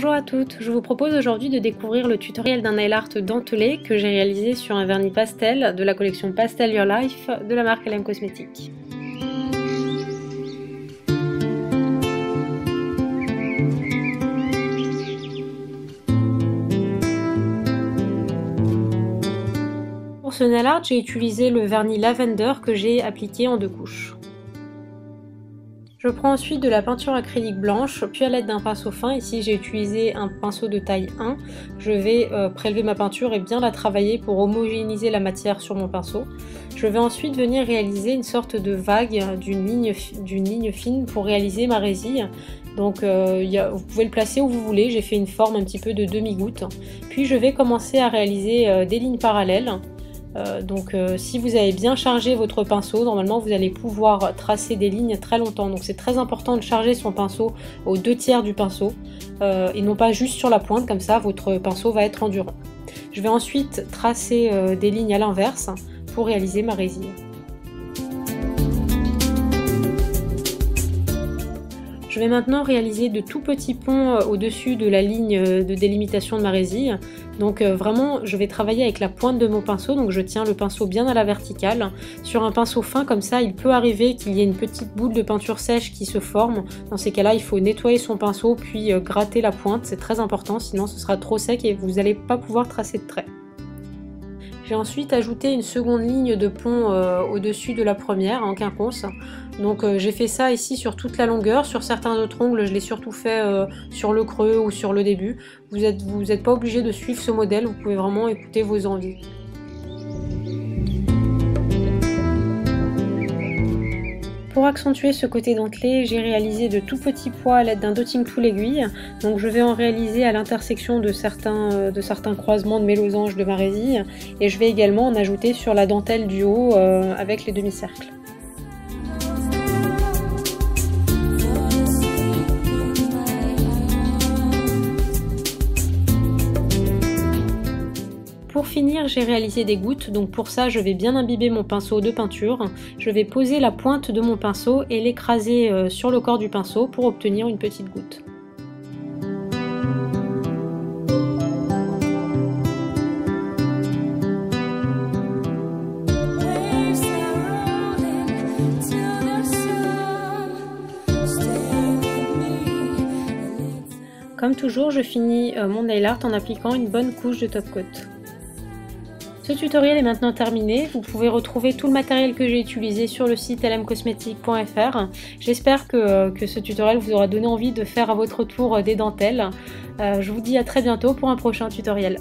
Bonjour à toutes, je vous propose aujourd'hui de découvrir le tutoriel d'un nail art dentelé que j'ai réalisé sur un vernis pastel de la collection Pastel Your Life de la marque LM Cosmetics. Pour ce nail art, j'ai utilisé le vernis Lavender que j'ai appliqué en 2 couches. Je prends ensuite de la peinture acrylique blanche, puis à l'aide d'un pinceau fin, ici j'ai utilisé un pinceau de taille 1, je vais prélever ma peinture et bien la travailler pour homogénéiser la matière sur mon pinceau. Je vais ensuite venir réaliser une sorte de vague d'une ligne fine pour réaliser ma résille. Donc vous pouvez le placer où vous voulez, j'ai fait une forme un petit peu de demi-goutte. Puis je vais commencer à réaliser des lignes parallèles. Si vous avez bien chargé votre pinceau, normalement vous allez pouvoir tracer des lignes très longtemps. Donc c'est très important de charger son pinceau aux 2/3 du pinceau et non pas juste sur la pointe, comme ça votre pinceau va être endurant. Je vais ensuite tracer des lignes à l'inverse pour réaliser ma résille. Je vais maintenant réaliser de tout petits ponts au-dessus de la ligne de délimitation de ma résille. Donc vraiment, je vais travailler avec la pointe de mon pinceau, donc je tiens le pinceau bien à la verticale. Sur un pinceau fin comme ça, il peut arriver qu'il y ait une petite boule de peinture sèche qui se forme. Dans ces cas-là, il faut nettoyer son pinceau puis gratter la pointe, c'est très important, sinon ce sera trop sec et vous n'allez pas pouvoir tracer de traits. J'ai ensuite ajouté une seconde ligne de pont au-dessus de la première en quinconce. Donc j'ai fait ça ici sur toute la longueur. Sur certains autres ongles, je l'ai surtout fait sur le creux ou sur le début. Vous êtes pas obligé de suivre ce modèle, vous pouvez vraiment écouter vos envies. Pour accentuer ce côté dentelé, j'ai réalisé de tout petits pois à l'aide d'un dotting tool aiguille. Donc je vais en réaliser à l'intersection de certains croisements de mes losanges de ma résille. Et je vais également en ajouter sur la dentelle du haut avec les demi-cercles. Pour finir, j'ai réalisé des gouttes, donc pour ça je vais bien imbiber mon pinceau de peinture. Je vais poser la pointe de mon pinceau et l'écraser sur le corps du pinceau pour obtenir une petite goutte. Comme toujours, je finis mon nail art en appliquant une bonne couche de top coat. Ce tutoriel est maintenant terminé, vous pouvez retrouver tout le matériel que j'ai utilisé sur le site lmcosmetics.fr. J'espère que ce tutoriel vous aura donné envie de faire à votre tour des dentelles. Je vous dis à très bientôt pour un prochain tutoriel.